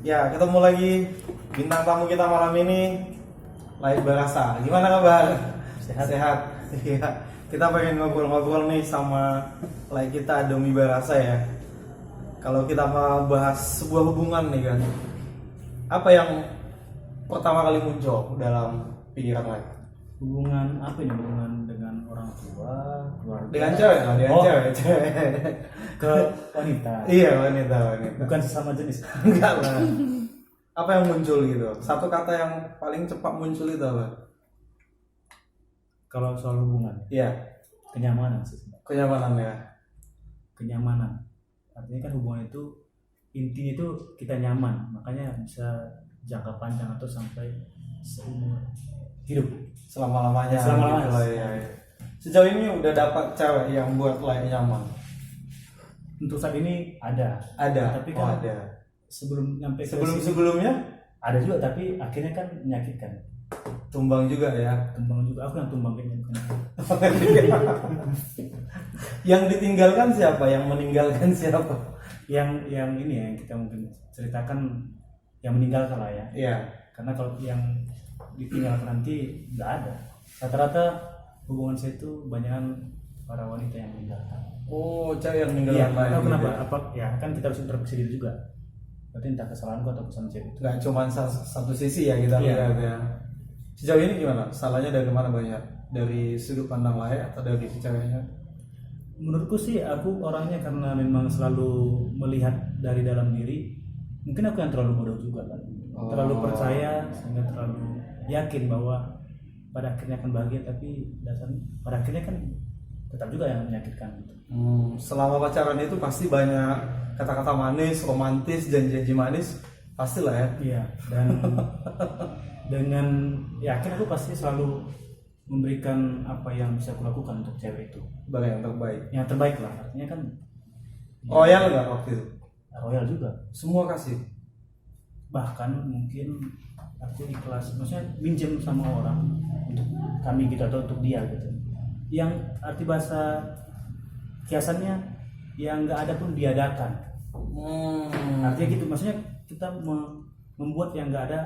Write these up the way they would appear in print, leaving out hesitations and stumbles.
Ya, ketemu lagi bintang tamu kita malam ini, Laik Barasa. Gimana kabar? Sehat. Sehat. Iya. Kita pengen ngobrol-ngobrol nih sama Laik kita, Domi Barasa ya. Kalau kita mau bahas sebuah hubungan nih kan, apa yang pertama kali muncul dalam pikiran Laik? Hubungan apa ini? Hubungan dengan orang tua, keluarga. Dengan cewek lah, dengan Oh, cewek. ke wanita. Iya, wanita. Bukan sesama jenis. Enggak lah. Apa yang muncul gitu? Satu kata yang paling cepat muncul itu apa? Kalau soal hubungan, Iya, kenyamanan sih. kenyamanan ya. Kenyamanan. Artinya kan hubungan itu intinya itu kita nyaman, makanya bisa jangka panjang atau sampai seumur hidup. Selama-lamanya. Selama-lamanya. Gitu lah, ya. Sejauh ini udah dapat cewek yang buat Laik nyaman? Untuk saat ini ada. Ada. Tapi Oh, kan ada. sebelum nyampe ke sini, Sebelumnya ada juga, tapi akhirnya kan menyakitkan. tumbang juga ya. Tumbang juga, aku yang tumbang kayaknya bukan. Yang ditinggalkan siapa? Yang meninggalkan siapa? Yang ini ya, yang kita mungkin ceritakan yang meninggalkan lah ya. Iya. Karena kalau yang ditinggalkan nanti nggak ada. Rata-rata hubungan saya itu banyakan para wanita yang meninggalkan. Oh, cewek yang Iya, meninggalkan nggak tahu Laik kenapa. gitu ya. Apa ya, kan kita harus introspeksi diri juga. Berarti entah kesalahanku atau kesalahan cewek itu. Nggak cuma satu sisi ya kita Iya. lihat ya. Sejauh ini gimana? Salahnya dari mana banyak? Dari sudut pandang Laik atau dari si ceweknya? Menurutku sih aku orangnya karena memang selalu melihat dari dalam diri. Mungkin aku yang terlalu bodoh juga kan. Oh. Terlalu percaya sehingga terlalu yakin bahwa pada akhirnya akan bahagia, tapi dasarnya pada akhirnya kan tetap juga yang menyakitkan gitu. Selama pacaran itu pasti banyak kata-kata manis, romantis, janji-janji manis, pastilah ya. Iya, dan dengan yakin aku pasti selalu memberikan apa yang bisa aku lakukan untuk cewek itu. Sebagai yang terbaik. Yang terbaik lah, artinya kan Royal nggak waktu itu? royal juga. Semua kasih. Bahkan mungkin aku ikhlas, maksudnya minjem sama orang untuk kami gitu atau untuk dia gitu. Yang arti bahasa kiasannya yang nggak ada pun diadakan. Artinya gitu, maksudnya kita membuat yang nggak ada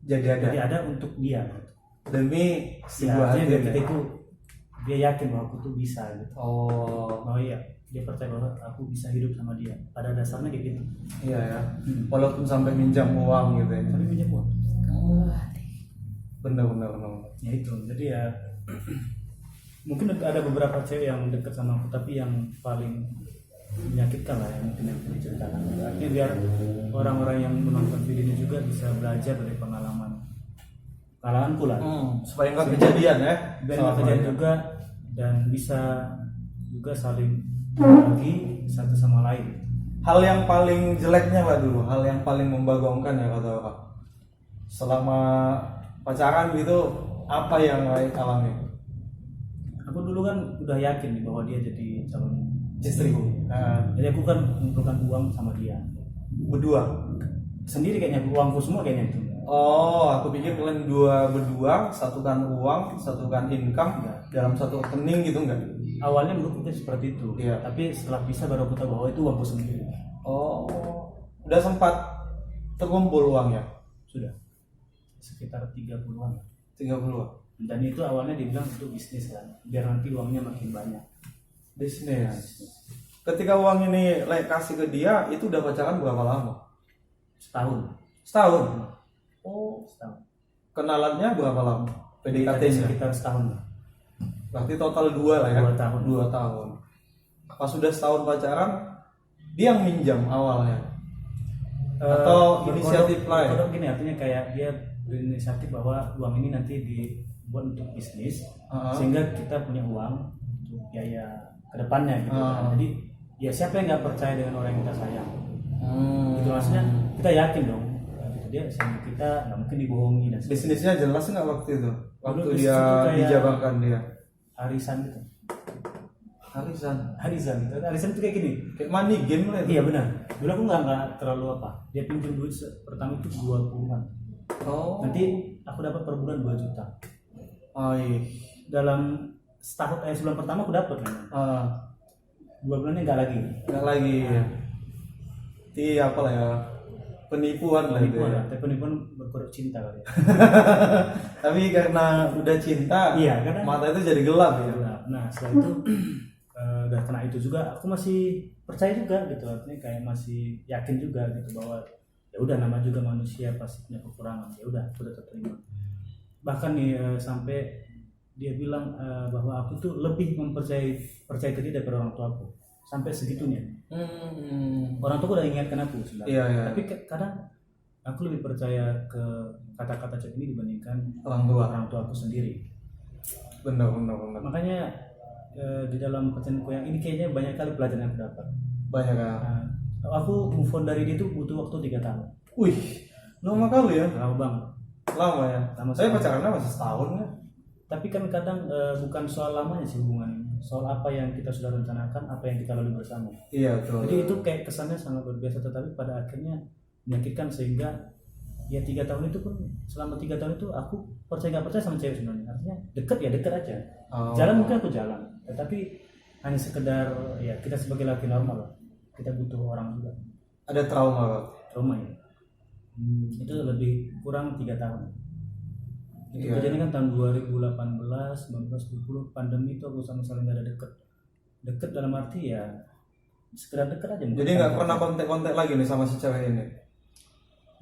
Jadi jadi ada ada untuk dia. Gitu. demi Ya, sebuah artinya hati. biar kita Ya? itu dia yakin bahwa aku tuh bisa gitu. Oh, Oh iya, dia percaya bahwa aku bisa hidup sama dia. Pada dasarnya kayak gitu. iya ya. Walaupun sampai minjam uang gitu ya. Tapi minjem uang. Bener. Ya itu. Jadi ya mungkin ada beberapa cewek yang dekat sama aku, tapi yang paling menyakitkan lah yang mungkin yang perlu diceritakan. Artinya biar orang-orang yang menonton video ini juga bisa belajar dari pengalamanku lah. Supaya nggak kejadian ya. Biar Sama nggak kejadian mereka. juga dan bisa juga saling berbagi satu sama lain. Hal yang paling jeleknya Pak dulu, hal yang paling membagongkan ya kata Pak. Selama pacaran gitu, apa yang Laik alami? Aku dulu kan udah yakin nih bahwa dia jadi calon Istriku. Jadi aku kan mengumpulkan uang sama dia. Berdua. Sendiri kayaknya, uangku semua kayaknya itu. Oh, aku pikir kalian berdua satukan uang, satukan income dalam satu rekening gitu enggak? Awalnya menurut kita seperti itu. Iya. Tapi setelah bisa baru aku tahu bahwa itu uangku sendiri. Oh, udah sempat terkumpul uangnya? Sudah. Sekitar 30-an. 30. Dan itu awalnya dibilang untuk bisnis kan. Biar nanti uangnya makin banyak. Bisnis. Ketika uang ini Laik kasih ke dia, itu udah pacaran berapa lama? Setahun. Setahun. Oh, Setahun. kenalannya berapa lama? PDKT-nya? Sekitar setahun lah. Berarti total 2 lah ya? 2 tahun. 2 tahun. Pas sudah setahun pacaran, dia yang minjam awalnya? Atau inisiatif lain? Berkodok gini, artinya kayak dia berinisiatif bahwa uang ini nanti dibuat untuk bisnis, sehingga kita punya uang untuk biaya kedepannya gitu kan. Jadi ya siapa yang nggak percaya dengan orang yang kita sayang? Gitu maksudnya kita yakin dong. Gitu. Dia sama kita nggak mungkin dibohongi dan sebagainya. Bisnisnya jelas nggak waktu itu? Waktu Dulu dia bisnis itu kayak- dijabarkan dia? Arisan gitu. Arisan. Arisan gitu. Arisan itu kayak gini. Kayak money game lah itu. Iya benar. Dulu aku nggak terlalu apa. Dia pinjam duit pertama itu 20-an. Oh. Nanti aku dapat per bulan 2 juta. Oh iya. Dalam sebulan pertama aku dapat kan. 2 bulannya nggak lagi. Nggak lagi ya. Apa lah ya? penipuan lah itu Penipuan ya. lah, tapi penipuan berkedok cinta kali ya. Tapi karena udah cinta, Iya, karena mata itu jadi gelap ya. Nah setelah itu udah kena itu juga, aku masih percaya juga gitu, artinya kayak masih yakin juga gitu bahwa ya udah, nama juga manusia pasti punya kekurangan, ya udah aku udah terima. Bahkan nih sampai dia bilang bahwa aku tuh lebih percaya ke dia daripada orang tua aku, sampai segitunya. Orang tua udah ingatkan aku sebenarnya, Iya. tapi kadang aku lebih percaya ke kata-kata chat ini dibandingkan Orang tua. aku sendiri. Benar. Makanya di dalam perjalananku yang ini kayaknya banyak kali pelajaran yang aku dapat. Banyak kan. Nah, aku move on dari dia itu butuh waktu 3 tahun. Wih, lama kali ya. Lama banget. Lama ya. Lama Saya sekali. pacarannya masih setahun kan. Tapi kan kadang bukan soal lamanya sih hubungan ini, soal apa yang kita sudah rencanakan, apa yang kita lalui bersama. Iya betul. Jadi itu kayak kesannya sangat luar biasa, tetapi pada akhirnya menyakitkan, sehingga ya 3 tahun itu pun, selama 3 tahun itu aku percaya nggak percaya sama cewek sebenarnya. Artinya deket ya deket aja. Jalan mungkin aku jalan, tetapi hanya sekedar ya kita sebagai laki normal lah, kita butuh orang juga. Ada trauma. Trauma ya. Itu lebih kurang 3 tahun. Itu Iya. kejadian kan tahun 2018, 19, 20 pandemi itu aku sama sekali nggak ada deket dalam arti ya sekedar deket aja. Jadi nggak pernah kontak lagi nih sama si cewek ini.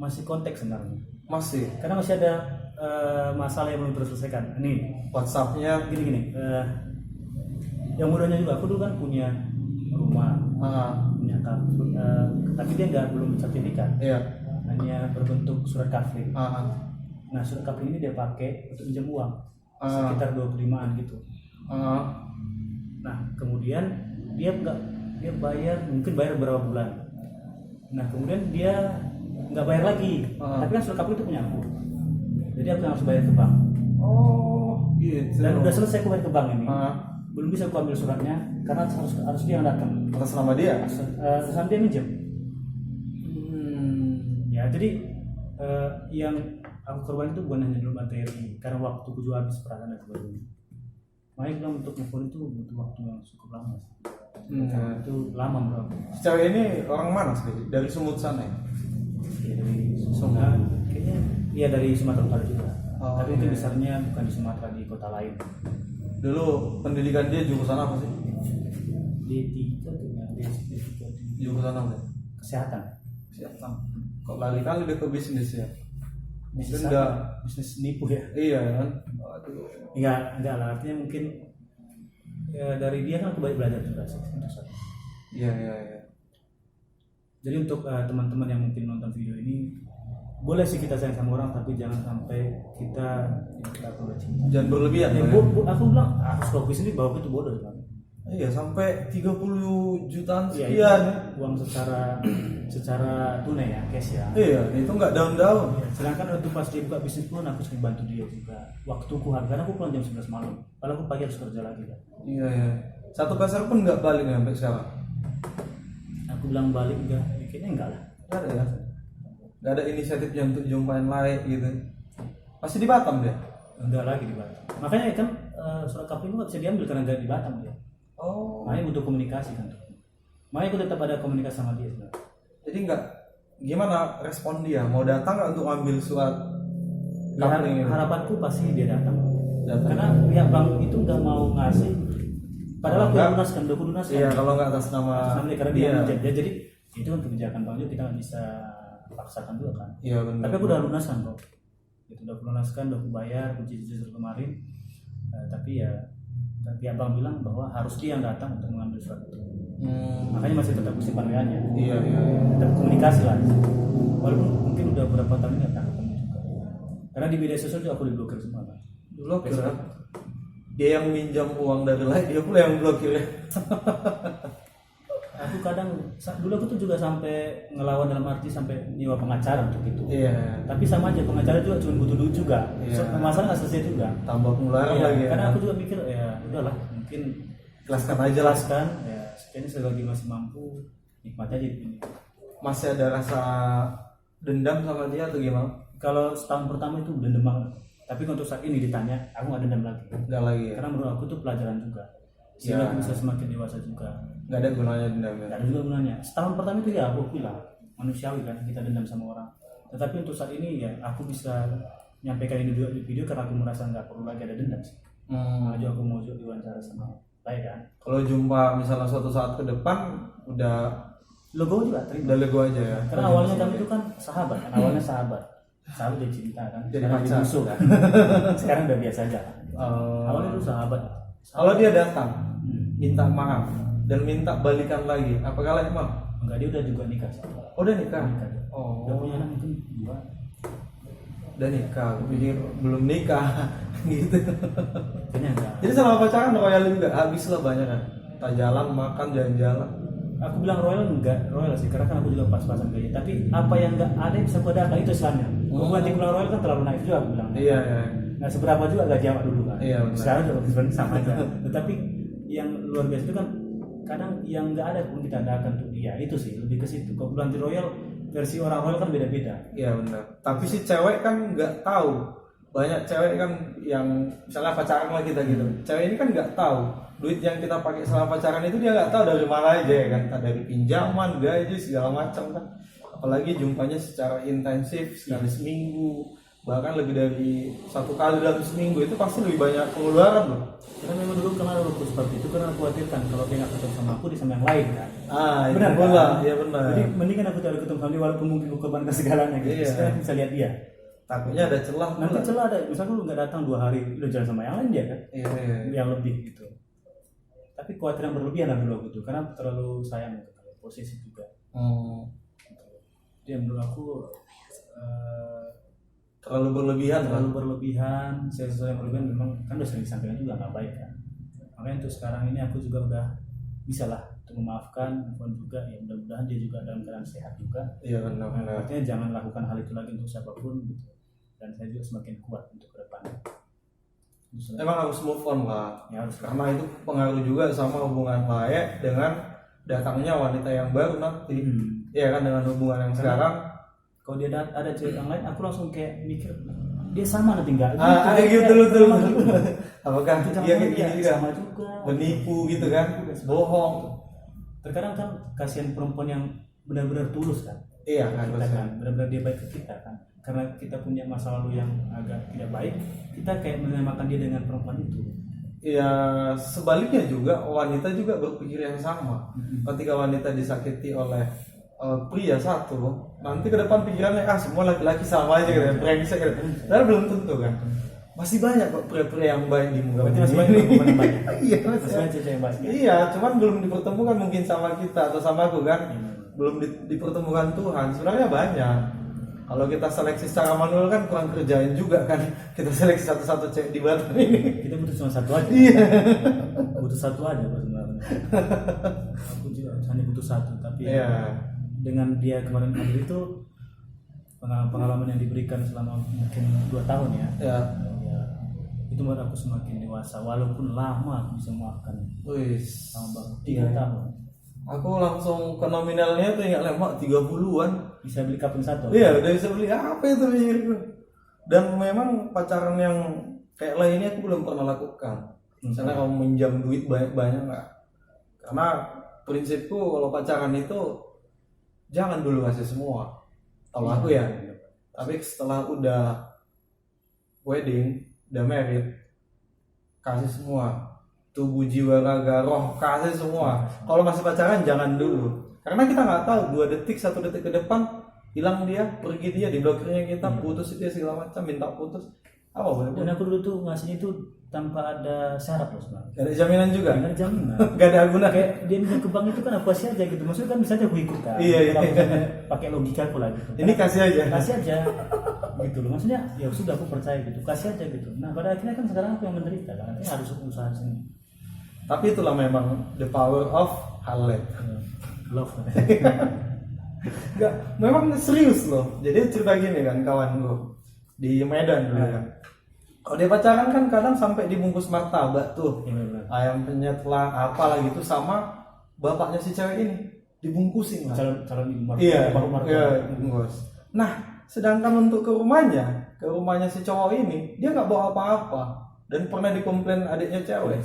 Masih konteks sebenarnya, Masih. karena masih ada masalah yang belum terselesaikan. Nih WhatsAppnya. gini, yang mudahnya juga, aku dulu kan punya rumah, punya kafe, tapi dia belum sertifikat, Iya. hanya berbentuk surat kafling. Ah. Nah surat kafling ini dia pakai untuk pinjam uang sekitar 25-an gitu. Nah kemudian dia bayar, mungkin bayar beberapa bulan. Nah kemudian dia nggak bayar lagi, tapi kan surat kafling itu punya aku, jadi aku yang harus bayar ke bank. Oh, gitu. Dan udah selesai aku bayar ke bank ini, Ah. belum bisa aku ambil suratnya karena harus dia yang datang. Atas nama dia. Terus dia minjem. Ya jadi yang aku korban itu bukan hanya dulu materi, karena waktuku juga habis, perasaan dan sebagainya. Makanya bilang untuk move on itu butuh waktu yang cukup lama sih. Itu lama bro. Si cewek ini orang mana sih? Dari Sumut sana ya? Ya, dari Sumatera, kayaknya iya dari Sumatera Utara juga. Oh, Tapi mungkin iya. besarnya bukan di Sumatera, di kota lain. Dulu pendidikan dia jurusan apa sih? D3 dengan D3 di Jurusan apa? kesehatan. Siapa? Kok lali-kali dia ke bisnis ya? Bisnis Mungkin apa? Bisnis nipu ya. Iya kan? Aduh. Enggak lah, artinya mungkin ya, dari dia kan aku banyak belajar juga sih. Iya. Jadi untuk teman-teman yang mungkin nonton video ini, boleh sih kita sayang sama orang, tapi jangan sampai kita perlu cinta. Jangan berlebihan. Ya, Bang, ya? aku bilang aku suka sendiri bahwa itu bodoh kan. Iya, sampai 30 jutaan Ya, sekian. itu uang secara tunai ya, cash ya. Iya, itu nggak daun-daun. Ya, sedangkan waktu pas dia buka bisnis pun aku sering bantu dia juga. Waktuku karena aku pulang jam 11 malam, kalau aku pagi harus kerja lagi kan. Iya. Satu peser pun nggak balik nih sampai sekarang. Aku bilang balik enggak, ya, kayaknya enggak lah. Nggak ada ya? Nggak ada inisiatifnya untuk jumpain lain gitu. Masih di Batam dia? Enggak lagi di Batam. Makanya kan surat kafling nggak bisa diambil karena enggak di Batam dia. Oh. Makanya butuh komunikasi kan. Makanya aku tetap ada komunikasi sama dia sebenarnya. Jadi nggak, gimana respon dia? Mau datang nggak untuk ambil surat Ya, kafling ini? harapanku pasti dia datang. Datang. Karena pihak bank itu nggak mau ngasih. Padahal aku Enggak. lunaskan, udah aku lunaskan. Iya, kalau nggak atas nama Sama dia, karena dia minjem. Ya, jadi itu kan kebijakan bank juga, kita nggak bisa paksakan juga kan. Iya benar. Tapi aku udah lunaskan kok. Itu udah aku lunaskan, udah aku bayar, aku cicil kemarin. Tapi ya pihak bank bilang bahwa harus dia yang datang untuk mengambil surat itu. Makanya masih tetap simpan WA-nya. Iya. Tetap komunikasi lah. Walaupun mungkin udah berapa tahun ini nggak ketemu juga. Karena di media sosial juga aku diblokir semua kan. Blokir. Dia yang minjam uang dari lain, dia pula yang blokir ya. Aku kadang dulu aku tuh juga sampai ngelawan, dalam arti sampai nyewa pengacara untuk itu. Iya. Tapi sama aja, pengacara juga cuma butuh duit juga. Iya. Masalah nggak selesai juga. Tambah pengeluaran Iya, lagi ya. karena aku juga mikir ya udahlah, mungkin Jelaskan aja lah. jelaskan ya, sekiranya selagi masih mampu nikmat aja ini. Masih ada rasa dendam sama dia atau gimana? Kalau setahun pertama itu dendam banget. Tapi untuk saat ini ditanya, aku nggak dendam lagi. Nggak lagi ya? Karena menurut aku itu pelajaran juga. Sehingga Ya. aku bisa semakin dewasa juga. Nggak ada gunanya dendam ya? Nggak ada juga gunanya. Setahun pertama itu ya aku bilang, manusiawi kan, kita dendam sama orang. Tetapi untuk saat ini ya aku bisa menyampaikan ini juga di video karena aku merasa nggak perlu lagi ada dendam sih. Maju aku mau diwawancara sama baik kan. Kalau jumpa misalnya suatu saat ke depan udah Logo juga terima. udah lego aja ya. Karena awalnya kami itu kan sahabat kan, awalnya sahabat jadi cinta kan, Jadi sekarang pacar. musuh kan. Sekarang udah biasa aja kan. Awalnya itu sahabat. Kalau dia datang minta maaf dan minta balikan lagi, apa kalian emang? Enggak, dia udah juga nikah sih. Oh, udah nikah? Nikah dia. Oh, Udah punya anak mungkin 2. udah nikah. Aku pikir belum nikah gitu. Kayaknya enggak. Jadi selama pacaran royal juga habis lah banyak kan. Tak jalan makan jalan-jalan. Aku bilang royal enggak royal sih, karena kan aku juga pas-pasan kayak. Tapi apa yang enggak ada yang bisa aku adakan itu Islamnya. Aku nanti bilang royal kan terlalu naif juga aku bilang. Iya, iya. Nggak seberapa juga gaji awak dulu kan. Iya, benar. Sekarang juga sebenarnya sama aja. Tetapi yang luar biasa itu kan kadang yang nggak ada pun kita adakan untuk dia, itu sih lebih ke situ. Kalau bulan royal versi orang royal kan beda-beda. Iya benar. Tapi si cewek kan nggak tahu. Banyak cewek kan yang misalnya pacaran lah kita gitu. Cewek ini kan nggak tahu duit yang kita pakai selama pacaran itu dia nggak tahu dari mana aja ya kan. Entah dari pinjaman, gaji segala macam kan. Apalagi jumpanya secara intensif sekali seminggu, bahkan lebih dari 1 kali dalam seminggu, itu pasti lebih banyak pengeluaran loh. Karena memang dulu kenal aku seperti itu karena aku khawatirkan kalau dia nggak ketemu sama aku di sama yang lain kan. Benar pula, iya benar. Jadi mending kan aku cari ketemu sama dia walaupun mungkin aku korbankan segalanya gitu. Iya. Sekarang aku bisa lihat dia. Takutnya ada celah Nanti pula. celah ada, misalnya lu nggak datang 2 hari, lu jalan sama yang lain dia kan. Iya, iya. Yang lebih gitu. Tapi kekhawatiran berlebihan lah dulu gitu karena terlalu sayang gitu, posisi juga. Dia menurut aku Terlalu berlebihan kan. terlalu berlebihan, sesuatu yang berlebihan memang kan udah sering disampaikan juga nggak baik kan. Makanya untuk sekarang ini aku juga udah bisa lah untuk memaafkan pun juga ya, mudah-mudahan dia juga dalam keadaan sehat juga. Iya benar. Artinya jangan lakukan hal itu lagi untuk siapapun gitu. Dan saya juga semakin kuat untuk ke depan. Emang harus move on lah. Ya harus. Karena itu pengaruh juga sama hubungan Lae dengan datangnya wanita yang baru nanti. Iya kan, dengan hubungan yang sekarang. Kalau dia ada cewek yang lain, aku langsung kayak mikir dia sama nanti enggak? Gitu betul. Apakah Kita dia kayak gini juga? sama juga. Menipu gitu kan? Bohong. Terkadang kan kasihan perempuan yang benar-benar tulus kan. Iya Kita harusnya. kan benar-benar dia baik ke kita kan. Karena kita punya masa lalu yang agak tidak baik, kita kayak menyamakan dia dengan perempuan itu. Ya sebaliknya juga wanita juga berpikir yang sama. Ketika wanita disakiti oleh pria satu, nanti ke depan pikirannya semua laki-laki sama aja gitu, brengsek gitu. Padahal belum tentu kan. Masih banyak kok pria-pria yang baik di muka Berarti masih bumi banyak ini. perempuan yang baik. Iya Masih banyak cewek yang baik. Iya, cuman belum dipertemukan mungkin sama kita atau sama aku kan. Belum dipertemukan Tuhan. Sebenarnya banyak. Kalau kita seleksi secara manual kan kurang kerjain juga kan. Kita seleksi satu-satu cewek di Batam ini. Kita butuh cuma satu aja. Iya. Butuh satu aja Pak, sebenarnya. Aku juga hanya butuh satu, tapi Iya. dengan dia kemarin hadir itu pengalaman yang diberikan selama mungkin 2 tahun ya. Ya. Ya, itu membuat aku semakin dewasa walaupun lama aku bisa memaafkan Wis. sama Bang. Iya. 3 tahun Aku langsung ke nominalnya tuh ingat lemak 30-an. bisa beli kapling satu. Iya, udah bisa beli apa itu pikirku. Dan memang pacaran yang kayak lainnya aku belum pernah lakukan. Misalnya kamu minjam duit banyak-banyak nggak? Karena prinsipku kalau pacaran itu jangan dulu ngasih semua. Kalau aku ya. Tapi setelah udah wedding, udah married, kasih semua. Tubuh, jiwa, raga, roh, kasih semua. Kalau masih pacaran jangan dulu. Karena kita nggak tahu 2 detik, 1 detik ke depan hilang dia, pergi dia, diblokirnya kita, putus dia segala macam, minta putus. Apa boleh Dan aku dulu tuh ngasihnya itu tanpa ada syarat loh sebenarnya. Gak ada jaminan juga. Nggak ada jaminan. Gak ada guna. Kayak dia minta ke bank itu kan aku kasih aja gitu. Maksudnya kan bisa aja aku ikut kan. Iya. Kalau misalnya pakai logika aku lah gitu. Ini kasih aja. Kasih aja gitu loh. Maksudnya ya sudah aku percaya gitu. Kasih aja gitu. Nah pada akhirnya kan sekarang aku yang menderita kan. Artinya harus usaha sendiri. Tapi itulah memang the power of halal. Love. Gak, memang serius loh. Jadi cerita gini kan kawan gue di Medan dulu kan. Kalau dia pacaran kan kadang sampai dibungkus martabak tuh, Iya, benar. ayam penyet lah, apalah gitu sama bapaknya si cewek ini dibungkusin lah. Calon ibu marta. Iya, Baru marta. iya, bungkus. Nah, sedangkan untuk ke rumahnya si cowok ini dia nggak bawa apa-apa dan pernah dikomplain adiknya cewek.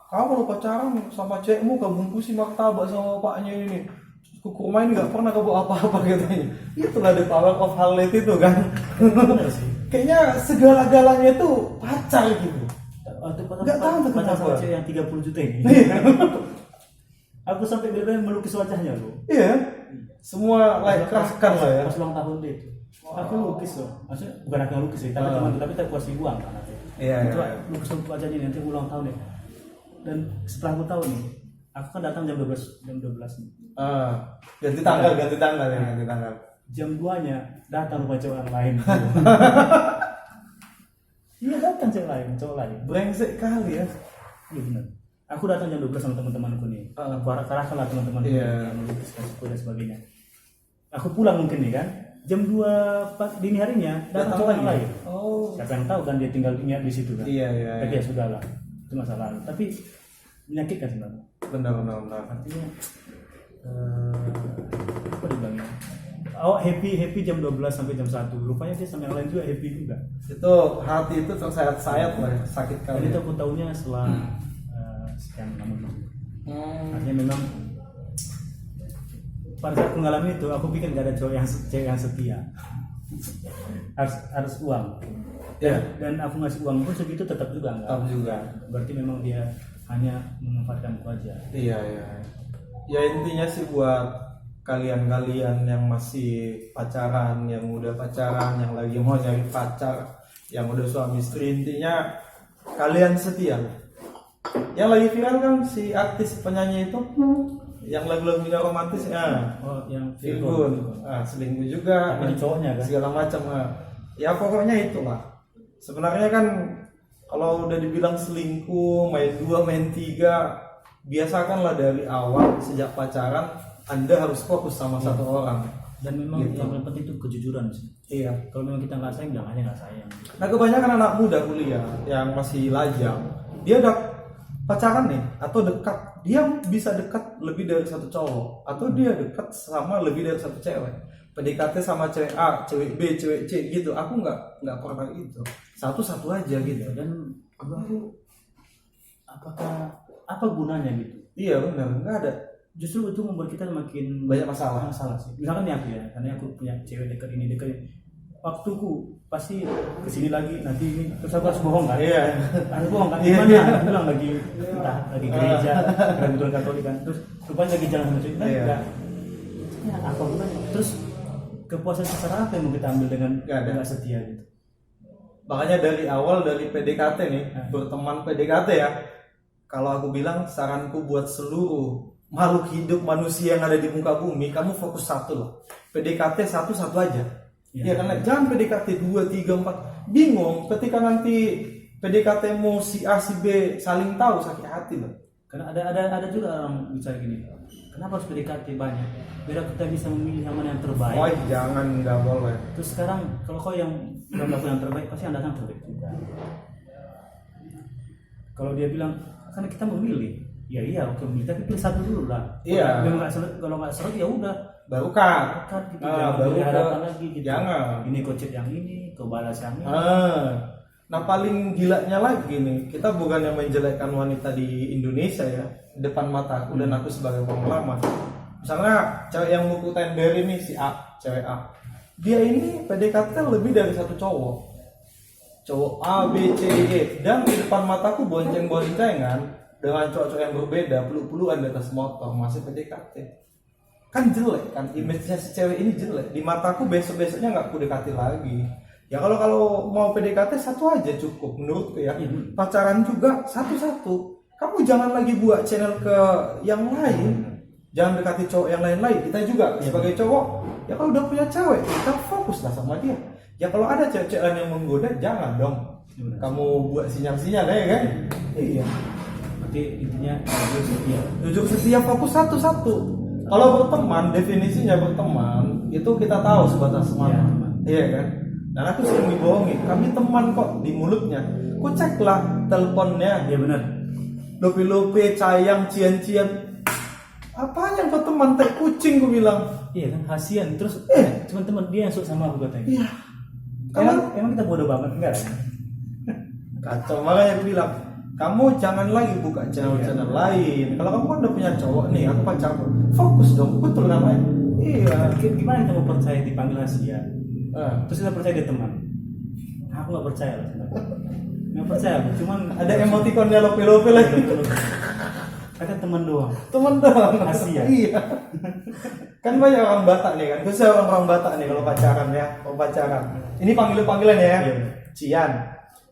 Kamu kalau pacaran sama cewekmu kau bungkusin martabak sama bapaknya ini. kuku rumah ini nggak pernah kebawa apa-apa katanya. Itulah the power of Hallet itu kan. Bener sih. Kayaknya segala-galanya itu pacar gitu. Nggak tahu tuh pacar kenapa. sama cewek yang 30 juta ini. Aku sampai bener-bener melukis wajahnya loh. Iya. Semua like kerahkan lah ya. Pas ulang tahun dia itu. Aku lukis loh. Maksudnya bukan aku yang lukis sih, tapi teman tapi tak puas uang kan nanti. Iya, Itu iya. lukis wajahnya nanti ulang tahun ya. Dan setelah aku tahu nih, aku kan datang jam 12 nih. Ganti tanggal ya, ganti tanggal. Jam 2-nya datang rumah cowok yang lain. Iya datang cowok lain. Brengsek kali ya. Iya benar. Aku datang jam 12 sama teman-temanku nih. Aku arahkan lah teman-temanku yang melukis kasihku dan sebagainya. Aku pulang mungkin nih kan. Jam 2 dini harinya datang cowok yang lain. Oh. Siapa yang tahu kan dia tinggal di situ kan. Iya. Tapi ya sudahlah. Itu masa lalu. Tapi menyakitkan sebenarnya. Benar. Artinya apa dibilangnya? Oh happy jam 12 sampai jam 1. Rupanya dia sama yang lain juga happy juga. Itu hati itu tersayat-sayat lah ya, sakit Dan kali. itu aku tahunya setelah sekian lama gitu. Artinya memang pada saat aku mengalami itu aku pikir gak ada cewek yang setia. harus uang. Ya. Dan aku ngasih uang pun segitu tetap juga enggak. Tetap juga. Berarti memang dia hanya memanfaatkanku aja. Iya. Ya intinya sih buat kalian-kalian yang masih pacaran, yang udah pacaran, yang lagi mau nyari pacar, yang udah suami istri, intinya kalian setia. Yang lagi viral kan si artis penyanyi itu yang lagu-lagunya romantis ya. Oh, yang Virgun, selingkuh juga, tapi cowoknya kan. segala macam. Ya pokoknya itulah. Sebenarnya kan kalau udah dibilang selingkuh, main 2, main 3, biasakanlah dari awal sejak pacaran Anda harus fokus sama satu orang. Dan memang Gitu. yang paling penting itu kejujuran sih. Iya. Kalau memang kita nggak sayang, jangan aja nggak sayang. Nah kebanyakan anak muda kuliah yang masih lajang, dia udah pacaran nih atau dekat, dia bisa dekat lebih dari satu cowok atau dia dekat sama lebih dari satu cewek. PDKT sama cewek A, cewek B, cewek C gitu. Aku nggak pernah itu. Satu-satu aja gitu. Dan aku apa gunanya gitu? Iya benar, nggak ada. Justru itu membuat kita makin Banyak masalah. sih. Misalkan nih aku ya, karena aku punya cewek dekat ini. Waktuku pasti kesini lagi nanti ini terus aku harus bohong kan? Iya. Harus bohong kan? Iya. Gimana? Aku bilang lagi entah lagi gereja, kebetulan Katolik kan. Terus rupanya lagi jalan sama cewek. Iya. Enggak. Ya apa gunanya? Terus kepuasan secara apa yang mau kita ambil dengan Nggak ada. nggak setia gitu? Makanya dari awal dari PDKT nih, berteman PDKT ya. Kalau aku bilang saranku buat seluruh makhluk hidup manusia yang ada di muka bumi, kamu fokus satu loh. PDKT satu aja. Ya kan, jangan PDKT 2, 3, 4. Bingung ketika nanti PDKT mau si A si B saling tahu, sakit hati loh. Karena ada juga orang bicara gini, kenapa harus PDKT banyak? Biar kita bisa memilih yang mana yang terbaik. Oh jangan, nggak boleh. Terus sekarang kalau kau yang yang terbaik, pasti yang datang terbaik juga. Kalau dia bilang, karena kita memilih, ya iya oke memilih, tapi pilih satu dulu lah. Iya. Kalau nggak seret ya udah. Baru kan. Gitu, Baru harapan lagi gitu. Jangan. Ini kocet yang ini, kau balas yang ini. Nah paling gilanya lagi nih, kita bukan yang menjelekkan wanita di Indonesia ya, depan mata aku dan aku sebagai pengalaman. Misalnya cewek yang buku tender ini si A, cewek A, dia ini PDKT lebih dari satu cowok A, B, C, D, dan di depan mataku bonceng-boncengan dengan cowok-cowok yang berbeda, peluk-pelukan di atas motor, masih PDKT. Kan jelek kan, image-nya si cewek ini jelek. Di mataku besok-besoknya nggak aku dekati lagi. Ya kalau mau PDKT satu aja cukup menurutku ya. Pacaran juga satu-satu. Kamu jangan lagi buat channel ke yang lain. Jangan dekati cowok yang lain-lain. Kita juga sebagai cowok, ya kalau udah punya cewek, kita fokuslah sama dia. Ya kalau ada cewek-cewek yang menggoda, jangan dong. Kamu buat sinyal-sinyal ya kan? Iya. Berarti intinya Jujur setia, fokus satu-satu. Kalau berteman, definisinya berteman itu kita tahu sebatas teman. Iya kan? Dan aku sering dibohongi, kami teman kok di mulutnya. Ku ceklah teleponnya. Iya benar. Lope-lope, sayang, cian-cian. Apanya kau teman teh kucing, ku bilang. Iya kan, kasihan. Terus teman-teman dia yang suka sama aku katanya. Iya. Emang kita bodoh banget enggak kan? Kacau, makanya aku bilang kamu jangan lagi buka channel-channel lain. Kalau kamu kan udah punya cowok nih, aku pacarku, fokus dong, betul namanya. Iya. Gimana kita mau percaya dipanggil Asia? Terus kita percaya dia teman? Aku nggak percaya lah. Nggak percaya, cuman Ada emotikonnya lope-lope lagi. ada teman doang. Temen dong. Asia. Iya. Kan banyak orang Batak nih kan. Terus orang Batak nih kalau pacaran ya, kalau pacaran. Ini panggilan ya. Iya. Cian,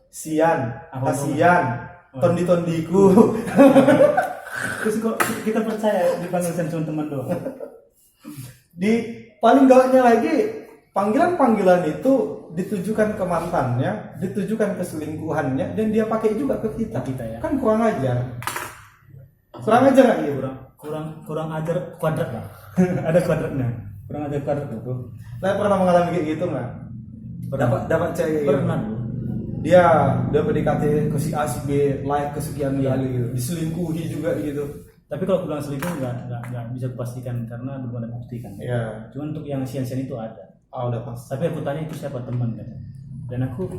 Sian, Apa Asian, Tondi-tondiku. Terus kok kita percaya dipanggil cuma teman doang? Di paling gawatnya lagi, panggilan-panggilan itu ditujukan ke mantannya, ditujukan ke selingkuhannya, dan dia pakai juga ke kita. Ya. Kan kurang ajar. Kurang ajar nggak gitu? Kurang ajar kuadrat lah. Ada kuadratnya. Kurang ajar kuadrat itu. Saya pernah mengalami kayak gitu nggak? Dapat cewek Pernah. gitu. Dia PDKT ke si A si B, like kesekian kali gitu, diselingkuhi juga gitu. Tapi kalau bilang selingkuh nggak bisa dipastikan karena belum ada bukti kan. Iya. Cuman untuk yang sian-sian itu ada. Udah pas. Tapi aku tanya itu siapa teman kan. Dan aku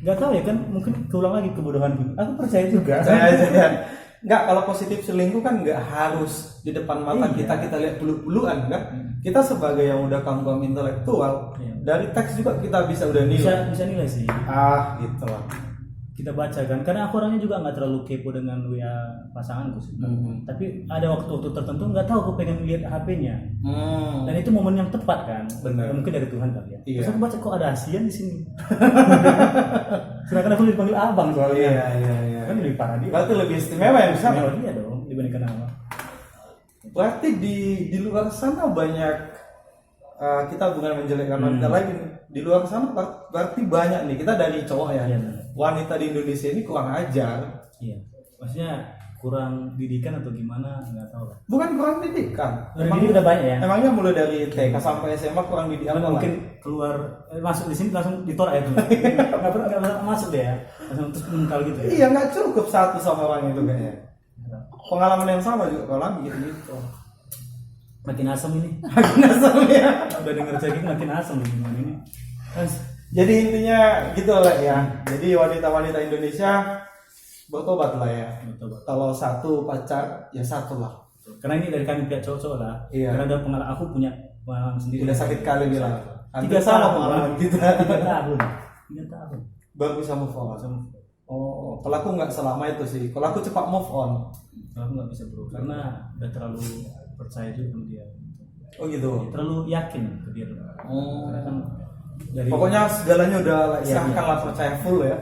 nggak tahu ya kan, mungkin keulang lagi kebodohan. Aku percaya juga. Saya aja. Nggak, kalau positif selingkuh kan nggak harus di depan mata Iya. kita lihat peluk-pelukan kan. Kita sebagai yang udah kaum intelektual, dari teks juga kita bisa udah nilai. Bisa nilai sih. Gitu lah. Kita baca kan, karena aku orangnya juga nggak terlalu kepo dengan WA pasanganku sih. Tapi ada waktu-waktu tertentu nggak tahu aku pengen lihat HP-nya. Dan itu momen yang tepat kan. Bener. Mungkin dari Tuhan kali ya. Iya. Terus aku baca kok ada ASEAN di sini. Sedangkan aku dipanggil abang soalnya. Iya. Kan lebih parah dia. Berarti lebih istimewa ya bisa. Istimewa dia dong dibandingkan nama. Berarti di luar sana banyak kita bukan menjelekkan wanita lagi nih. Di luar sana berarti banyak nih, kita dari cowok ya. Iya. Wanita di Indonesia ini kurang ajar. Iya. Maksudnya kurang didikan atau gimana nggak tahu lah. Bukan kurang didikan. Didik udah banyak ya. Emangnya mulai dari TK sampai SMA kurang didikan apa Mungkin keluar masuk di sini langsung ditolak itu. Nggak pernah masuk deh ya. Langsung terus mental gitu ya. Iya, nggak cukup satu sama orang itu kayaknya. Pengalaman yang sama juga kalau lagi gitu. Makin asam ini. Makin asam ya. Udah denger cekik makin asam gimana ini. Jadi intinya gitu lah ya. Jadi wanita-wanita Indonesia bertobat lah ya. Betul. Kalau satu pacar ya satu lah. Karena ini dari kami pihak cowok-cowok lah. Iya. Karena ada pengalaman, aku punya pengalaman sendiri. Udah sakit kali bilang. 3 Hampir sama tahun pengalaman kita. 3 tahun. 3 tahun. Baru bisa move on. Oh, kalau aku nggak selama itu sih. Kalau aku cepat move on. Kalau aku nggak bisa bro, karena udah terlalu percaya juga sama dia. Oh gitu. Terlalu yakin ke dia. Karena kan dari Pokoknya segalanya udah serahkan iya. lah, percaya full ya.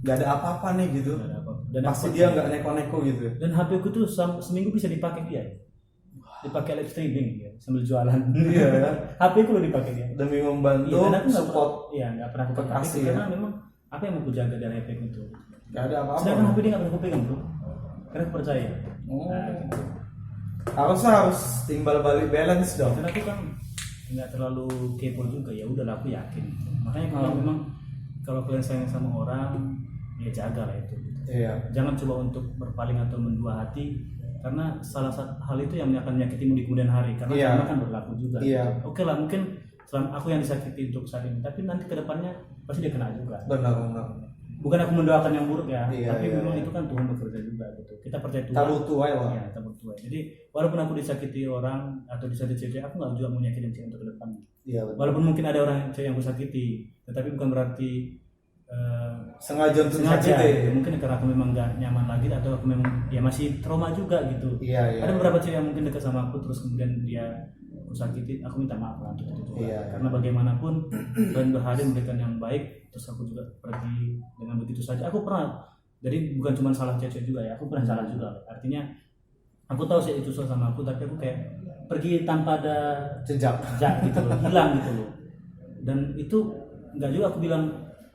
Nggak ada apa-apa nih gitu. nggak ada apa-apa. Dan Pasti aku dia percaya. nggak neko-neko gitu. Dan HP ku tuh seminggu bisa dipakai dia. Dipakai live streaming ya, sambil jualan. Iya ya. HP ku udah dipakai dia. Demi membantu Dan aku support. nggak pernah aku pakai kasih itu ya. karena memang apa yang mau aku jaga dari HP itu. Nggak ada apa-apa. Sedangkan HP dia nggak pernah aku pegang bro. Karena aku percaya. Oh. Nah, gitu. Harusnya harus timbal balik balance dong. Karena aku kan nggak terlalu kepo juga, ya udahlah aku yakin. Makanya kalau memang kalau kalian sayang sama orang, ya jaga lah itu. Iya. Jangan coba untuk berpaling atau mendua hati, karena salah satu hal itu yang akan menyakitimu di kemudian hari. Karena Iya. karma kan berlaku juga. Iya. Oke lah, mungkin selama aku yang disakiti untuk saat ini, tapi nanti kedepannya pasti dia kena juga. Benar. Bukan aku mendoakan yang buruk ya, Iya, tapi iya, memang iya. itu kan Tuhan bekerja juga gitu. Kita percaya Tuhan. Taruh tuai lah. Ya, kita bertua. Jadi walaupun aku disakiti orang atau disakiti cewek, aku nggak juga mau nyakitin cewek untuk kedepannya. Iya betul. Walaupun mungkin ada orang cewek yang aku sakiti, tetapi bukan berarti Sengaja untuk sengaja. sakiti. Mungkin karena aku memang nggak nyaman lagi atau aku memang ya masih trauma juga gitu. Iya. Ada beberapa cewek yang mungkin dekat sama aku terus kemudian dia aku sakiti, aku minta maaf lah untuk itu juga. Iya. Karena bagaimanapun Tuhan berhadir memberikan yang baik, terus aku juga pergi dengan begitu saja. Aku pernah, jadi bukan cuma salah cewek juga ya, aku pernah salah juga. Artinya aku tahu sih itu salah sama aku, tapi aku kayak pergi tanpa ada Jejak. gitu loh, hilang gitu loh. Dan itu nggak juga aku bilang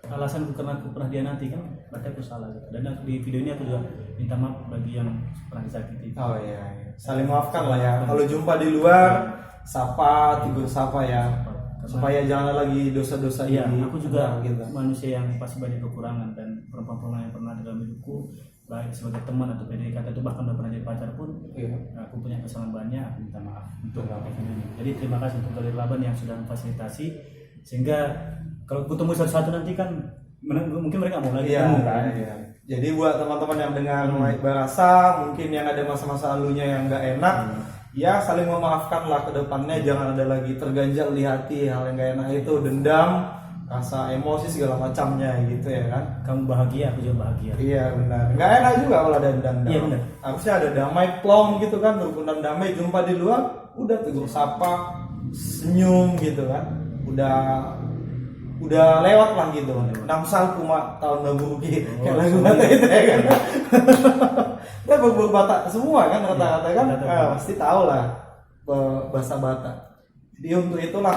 alasanku karena aku pernah dianati kan, berarti aku salah gitu. Dan di video ini aku juga minta maaf bagi yang pernah disakiti. Oh iya. Saling maafkan lah ya. Kalau jumpa di luar, sapa, tegur sapa ya. Supaya jangan lagi dosa-dosa Iya, ini. aku juga gitu. manusia yang pasti banyak kekurangan, dan perempuan-perempuan yang pernah dalam hidupku baik sebagai teman atau PDKT itu bahkan udah pernah jadi pacar pun, Iya. aku punya kesalahan banyak, aku minta maaf untuk video ini. Jadi terima kasih untuk Galeri Laban yang sudah memfasilitasi, sehingga kalau ketemu satu-satu nanti kan mungkin mereka mau lagi Iya, ketemu kan. iya. Jadi buat teman-teman yang dengar Baik Barasa, mungkin yang ada masa-masa lalunya yang nggak enak, ya saling memaafkan lah ke depannya. Jangan ada lagi terganjal di hati hal yang nggak enak itu, dendam, rasa emosi segala macamnya gitu ya kan. Kamu bahagia, aku juga bahagia. Iya benar. Nggak enak juga kalau ada dendam. Iya, benar. Harusnya ada damai, plong gitu kan, rukunan damai, jumpa di luar, udah tegur sapa, senyum gitu kan. Udah lewat lah gitu. Namsal kuma tahun baru kayak lagu Batak itu ya kan. Kita berburu Batak semua kan kata-kata kan. Pasti tahu lah bahasa Batak. Jadi untuk itulah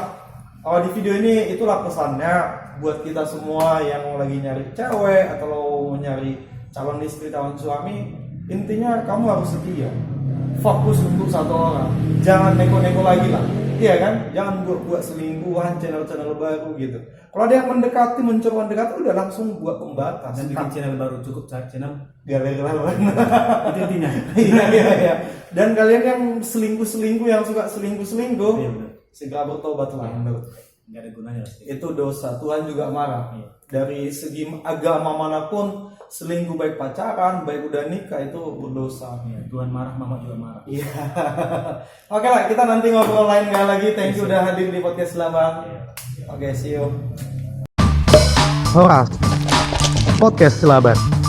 di video ini itulah pesannya buat kita semua yang lagi nyari cewek atau mau nyari calon istri, calon suami. Intinya kamu harus setia. Fokus untuk satu orang. Jangan neko-neko lagi lah. Iya kan? Jangan buat selingkuhan, channel-channel baru gitu. Kalau ada yang mencoba mendekati udah langsung buat pembatas. Dan bikin channel baru, cukup channel galeri lawan. itu intinya. Iya. Dan kalian yang selingkuh yang suka selingkuh, Iya, benar. segera bertobat lah menurut. Nggak ada gunanya lah. Itu dosa, Tuhan juga marah. Iya. Dari segi agama manapun, selingkuh baik pacaran, baik udah nikah itu berdosa. Iya, Tuhan marah, mama juga marah. Iya. Oke lah, kita nanti ngobrol lain kali lagi. Thank you udah hadir di podcast Selabang. Iya. Oke, see you. Horas Podcast Selabat.